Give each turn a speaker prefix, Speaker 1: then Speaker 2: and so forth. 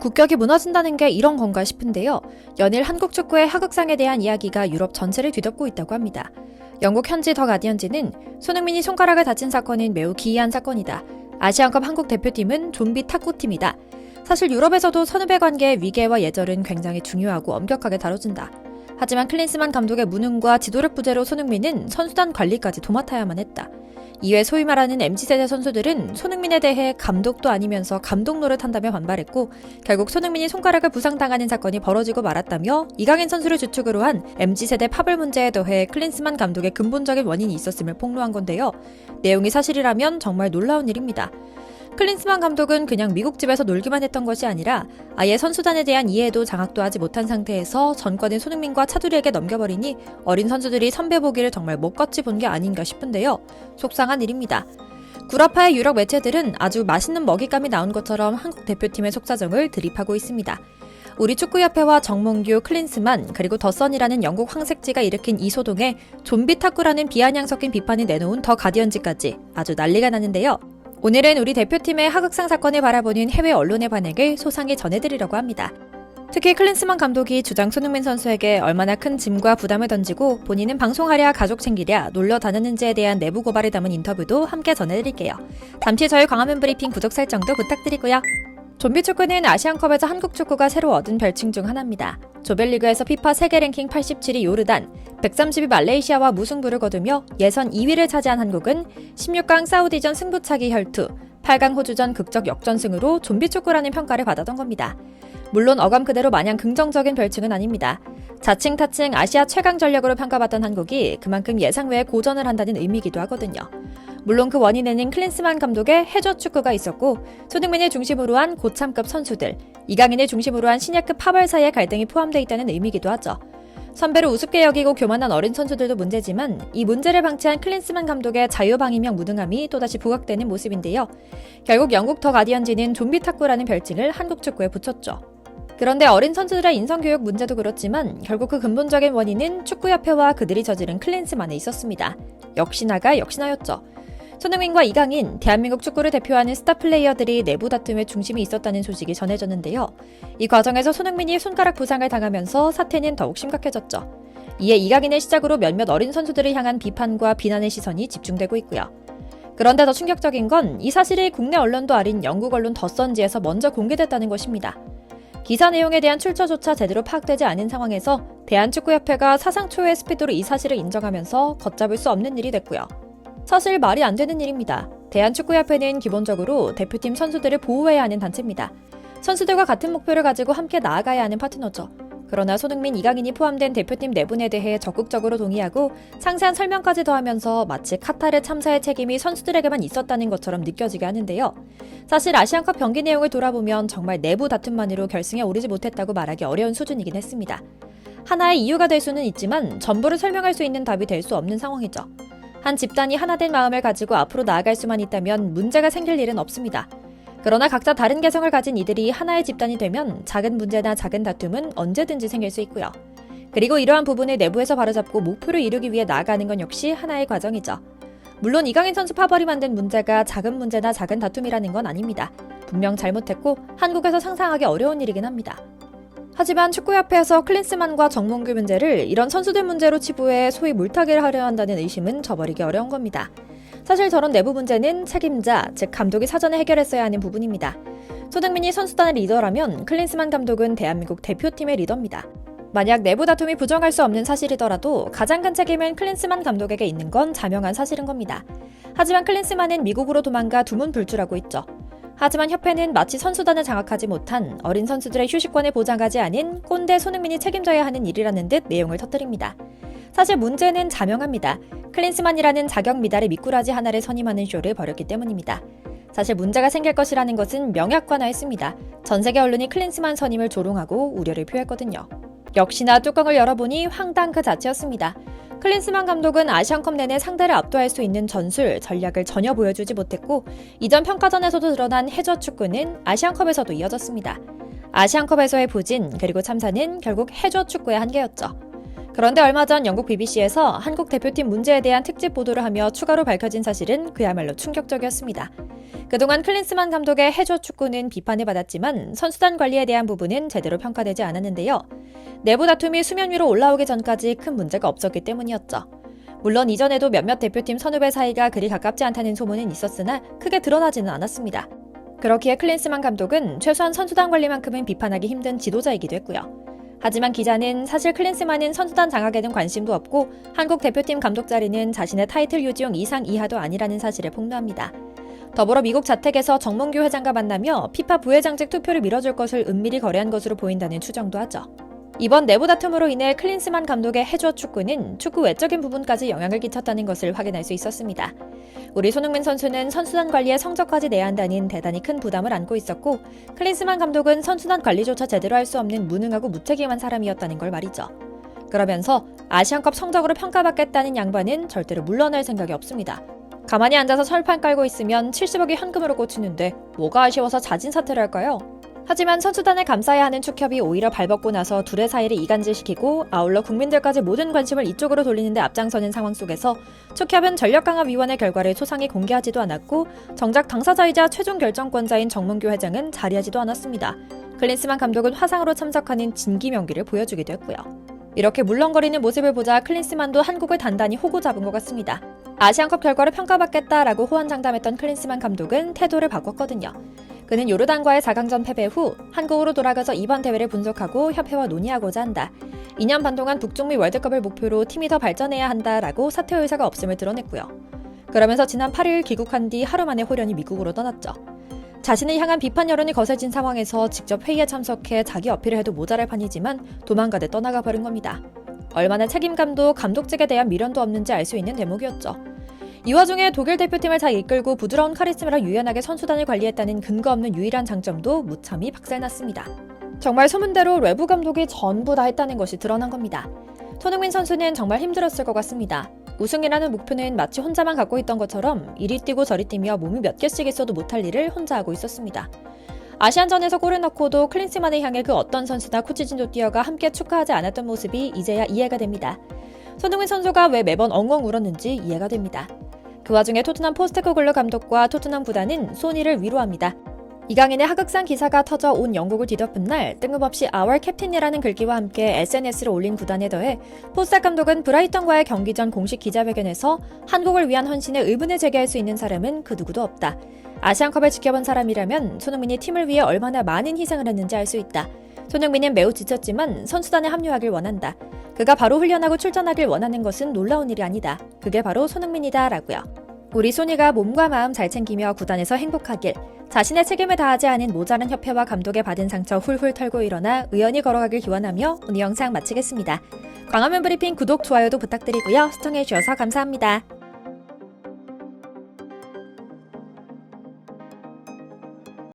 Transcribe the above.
Speaker 1: 국격이 무너진다는 게 이런 건가 싶은데요. 연일 한국 축구의 하극상에 대한 이야기가 유럽 전체를 뒤덮고 있다고 합니다. 영국 현지 더 가디언지는 손흥민이 손가락을 다친 사건은 매우 기이한 사건이다. 아시안컵 한국 대표팀은 좀비 탁구팀이다. 사실 유럽에서도 선후배 관계의 위계와 예절은 굉장히 중요하고 엄격하게 다뤄진다. 하지만 클린스만 감독의 무능과 지도력 부재로 손흥민은 선수단 관리까지 도맡아야만 했다. 이외 소위 말하는 MZ세대 선수들은 손흥민에 대해 감독도 아니면서 감독 노릇한다며 반발했고 결국 손흥민이 손가락을 부상당하는 사건이 벌어지고 말았다며 이강인 선수를 주축으로 한 MZ세대 파벌 문제에 더해 클린스만 감독의 근본적인 원인이 있었음을 폭로한 건데요. 내용이 사실이라면 정말 놀라운 일입니다. 클린스만 감독은 그냥 미국 집에서 놀기만 했던 것이 아니라 아예 선수단에 대한 이해도 장악도 하지 못한 상태에서 전권을 손흥민과 차두리에게 넘겨버리니 어린 선수들이 선배 보기를 정말 못같이 본 게 아닌가 싶은데요. 속상한 일입니다. 구라파의 유력 매체들은 아주 맛있는 먹잇감이 나온 것처럼 한국 대표팀의 속사정을 드립하고 있습니다. 우리 축구협회와 정몽규, 클린스만, 그리고 더선이라는 영국 황색지가 일으킨 이 소동에 좀비 탁구라는 비아냥 섞인 비판을 내놓은 더 가디언지까지 아주 난리가 나는데요. 오늘은 우리 대표팀의 하극상 사건을 바라보는 해외 언론의 반응을 소상히 전해드리려고 합니다. 특히 클린스만 감독이 주장 손흥민 선수에게 얼마나 큰 짐과 부담을 던지고 본인은 방송하랴 가족 챙기랴 놀러 다녔는지에 대한 내부 고발을 담은 인터뷰도 함께 전해드릴게요. 잠시 저희 광화문 브리핑 구독 설정도 부탁드리고요. 좀비 축구는 아시안컵에서 한국 축구가 새로 얻은 별칭 중 하나입니다. 조별리그에서 피파 세계 랭킹 87위 요르단, 130위 말레이시아와 무승부를 거두며 예선 2위를 차지한 한국은 16강 사우디전 승부차기 혈투, 8강 호주전 극적 역전승으로 좀비 축구라는 평가를 받았던 겁니다. 물론 어감 그대로 마냥 긍정적인 별칭은 아닙니다. 자칭 타칭 아시아 최강 전력으로 평가받던 한국이 그만큼 예상 외에 고전을 한다는 의미이기도 하거든요. 물론 그 원인에는 클린스만 감독의 해저 축구가 있었고 손흥민을 중심으로 한 고참급 선수들, 이강인을 중심으로 한 신예급 파벌 사이의 갈등이 포함되어 있다는 의미이기도 하죠. 선배를 우습게 여기고 교만한 어린 선수들도 문제지만 이 문제를 방치한 클린스만 감독의 자유방임형 무능함이 또다시 부각되는 모습인데요. 결국 영국 더 가디언지는 좀비 탁구라는 별칭을 한국 축구에 붙였죠. 그런데 어린 선수들의 인성교육 문제도 그렇지만 결국 그 근본적인 원인은 축구협회와 그들이 저지른 클린스만에 있었습니다. 역시나가 역시나였죠. 손흥민과 이강인, 대한민국 축구를 대표하는 스타 플레이어들이 내부 다툼의 중심이 있었다는 소식이 전해졌는데요. 이 과정에서 손흥민이 손가락 부상을 당하면서 사태는 더욱 심각해졌죠. 이에 이강인을 시작으로 몇몇 어린 선수들을 향한 비판과 비난의 시선이 집중되고 있고요. 그런데 더 충격적인 건 이 사실이 국내 언론도 아닌 영국 언론 더선지에서 먼저 공개됐다는 것입니다. 기사 내용에 대한 출처조차 제대로 파악되지 않은 상황에서 대한축구협회가 사상 초유의 스피드로 이 사실을 인정하면서 걷잡을 수 없는 일이 됐고요. 사실 말이 안 되는 일입니다. 대한축구협회는 기본적으로 대표팀 선수들을 보호해야 하는 단체입니다. 선수들과 같은 목표를 가지고 함께 나아가야 하는 파트너죠. 그러나 손흥민, 이강인이 포함된 대표팀 내분에 대해 적극적으로 동의하고 상세한 설명까지 더하면서 마치 카타르 참사의 책임이 선수들에게만 있었다는 것처럼 느껴지게 하는데요. 사실 아시안컵 경기 내용을 돌아보면 정말 내부 다툼만으로 결승에 오르지 못했다고 말하기 어려운 수준이긴 했습니다. 하나의 이유가 될 수는 있지만 전부를 설명할 수 있는 답이 될 수 없는 상황이죠. 한 집단이 하나된 마음을 가지고 앞으로 나아갈 수만 있다면 문제가 생길 일은 없습니다. 그러나 각자 다른 개성을 가진 이들이 하나의 집단이 되면 작은 문제나 작은 다툼은 언제든지 생길 수 있고요. 그리고 이러한 부분을 내부에서 바로잡고 목표를 이루기 위해 나아가는 건 역시 하나의 과정이죠. 물론 이강인 선수 파벌이 만든 문제가 작은 문제나 작은 다툼이라는 건 아닙니다. 분명 잘못했고 한국에서 상상하기 어려운 일이긴 합니다. 하지만 축구협회에서 클린스만과 정몽규 문제를 이런 선수들 문제로 치부해 소위 물타기를 하려 한다는 의심은 저버리기 어려운 겁니다. 사실 저런 내부 문제는 책임자, 즉 감독이 사전에 해결했어야 하는 부분입니다. 손흥민이 선수단의 리더라면 클린스만 감독은 대한민국 대표팀의 리더입니다. 만약 내부 다툼이 부정할 수 없는 사실이더라도 가장 큰 책임은 클린스만 감독에게 있는 건 자명한 사실인 겁니다. 하지만 클린스만은 미국으로 도망가 두문불출하고 있죠. 하지만 협회는 마치 선수단을 장악하지 못한 어린 선수들의 휴식권을 보장하지 않은 꼰대 손흥민이 책임져야 하는 일이라는 듯 내용을 터뜨립니다. 사실 문제는 자명합니다. 클린스만이라는 자격 미달의 미꾸라지 하나를 선임하는 쇼를 벌였기 때문입니다. 사실 문제가 생길 것이라는 것은 명약관화했습니다. 전 세계 언론이 클린스만 선임을 조롱하고 우려를 표했거든요. 역시나 뚜껑을 열어보니 황당 그 자체였습니다. 클린스만 감독은 아시안컵 내내 상대를 압도할 수 있는 전술, 전략을 전혀 보여주지 못했고 이전 평가전에서도 드러난 해저 축구는 아시안컵에서도 이어졌습니다. 아시안컵에서의 부진 그리고 참사는 결국 해저 축구의 한계였죠. 그런데 얼마 전 영국 BBC에서 한국 대표팀 문제에 대한 특집 보도를 하며 추가로 밝혀진 사실은 그야말로 충격적이었습니다. 그동안 클린스만 감독의 해조 축구는 비판을 받았지만 선수단 관리에 대한 부분은 제대로 평가되지 않았는데요. 내부 다툼이 수면 위로 올라오기 전까지 큰 문제가 없었기 때문이었죠. 물론 이전에도 몇몇 대표팀 선후배 사이가 그리 가깝지 않다는 소문은 있었으나 크게 드러나지는 않았습니다. 그렇기에 클린스만 감독은 최소한 선수단 관리만큼은 비판하기 힘든 지도자이기도 했고요. 하지만 기자는 사실 클린스만은 선수단 장악에는 관심도 없고 한국 대표팀 감독 자리는 자신의 타이틀 유지용 이상 이하도 아니라는 사실에 폭로합니다. 더불어 미국 자택에서 정몽규 회장과 만나며 피파 부회장직 투표를 밀어줄 것을 은밀히 거래한 것으로 보인다는 추정도 하죠. 이번 내부 다툼으로 인해 클린스만 감독의 해조 축구는 축구 외적인 부분까지 영향을 끼쳤다는 것을 확인할 수 있었습니다. 우리 손흥민 선수는 선수단 관리에 성적까지 내야 한다는 대단히 큰 부담을 안고 있었고 클린스만 감독은 선수단 관리조차 제대로 할 수 없는 무능하고 무책임한 사람이었다는 걸 말이죠. 그러면서 아시안컵 성적으로 평가받겠다는 양반은 절대로 물러날 생각이 없습니다. 가만히 앉아서 철판 깔고 있으면 70억이 현금으로 꽂히는데 뭐가 아쉬워서 자진 사퇴를 할까요? 하지만 선수단을 감싸야 하는 축협이 오히려 발벗고 나서 둘의 사이를 이간질시키고 아울러 국민들까지 모든 관심을 이쪽으로 돌리는데 앞장서는 상황 속에서 축협은 전력강화위원회 결과를 소상히 공개하지도 않았고 정작 당사자이자 최종 결정권자인 정몽규 회장은 자리하지도 않았습니다. 클린스만 감독은 화상으로 참석하는 진기명기를 보여주기도 했고요. 이렇게 물렁거리는 모습을 보자 클린스만도 한국을 단단히 호구 잡은 것 같습니다. 아시안컵 결과를 평가받겠다라고 호언장담했던 클린스만 감독은 태도를 바꿨거든요. 그는 요르단과의 4강전 패배 후 한국으로 돌아가서 이번 대회를 분석하고 협회와 논의하고자 한다. 2년 반 동안 북중미 월드컵을 목표로 팀이 더 발전해야 한다라고 사퇴 의사가 없음을 드러냈고요. 그러면서 지난 8일 귀국한 뒤 하루 만에 호련히 미국으로 떠났죠. 자신을 향한 비판 여론이 거세진 상황에서 직접 회의에 참석해 자기 어필을 해도 모자랄 판이지만 도망가듯 떠나가 버린 겁니다. 얼마나 책임감도 감독직에 대한 미련도 없는지 알 수 있는 대목이었죠. 이 와중에 독일 대표팀을 잘 이끌고 부드러운 카리스마로 유연하게 선수단을 관리했다는 근거 없는 유일한 장점도 무참히 박살났습니다. 정말 소문대로 외부 감독이 전부 다 했다는 것이 드러난 겁니다. 손흥민 선수는 정말 힘들었을 것 같습니다. 우승이라는 목표는 마치 혼자만 갖고 있던 것처럼 이리 뛰고 저리 뛰며 몸이 몇 개씩 있어도 못할 일을 혼자 하고 있었습니다. 아시안전에서 골을 넣고도 클린스만을 향해 그 어떤 선수나 코치진도 뛰어가 함께 축하하지 않았던 모습이 이제야 이해가 됩니다. 손흥민 선수가 왜 매번 엉엉 울었는지 이해가 됩니다. 그 와중에 토트넘 포스테코글루 감독과 토트넘 구단은 소니를 위로합니다. 이강인의 하극상 기사가 터져 온 영국을 뒤덮은 날 뜬금없이 Our Captain이라는 글귀와 함께 SNS를 올린 구단에 더해 포스텍 감독은 브라이턴과의 경기 전 공식 기자회견에서 한국을 위한 헌신에 의문을 제기할 수 있는 사람은 그 누구도 없다. 아시안컵을 지켜본 사람이라면 손흥민이 팀을 위해 얼마나 많은 희생을 했는지 알 수 있다. 손흥민은 매우 지쳤지만 선수단에 합류하길 원한다. 그가 바로 훈련하고 출전하길 원하는 것은 놀라운 일이 아니다. 그게 바로 손흥민이다 라고요. 우리 소니가 몸과 마음 잘 챙기며 구단에서 행복하길, 자신의 책임을 다하지 않은 모자란 협회와 감독에 받은 상처 훌훌 털고 일어나 의연히 걸어가길 기원하며 오늘 영상 마치겠습니다. 광화문 브리핑 구독, 좋아요도 부탁드리고요. 시청해주셔서 감사합니다.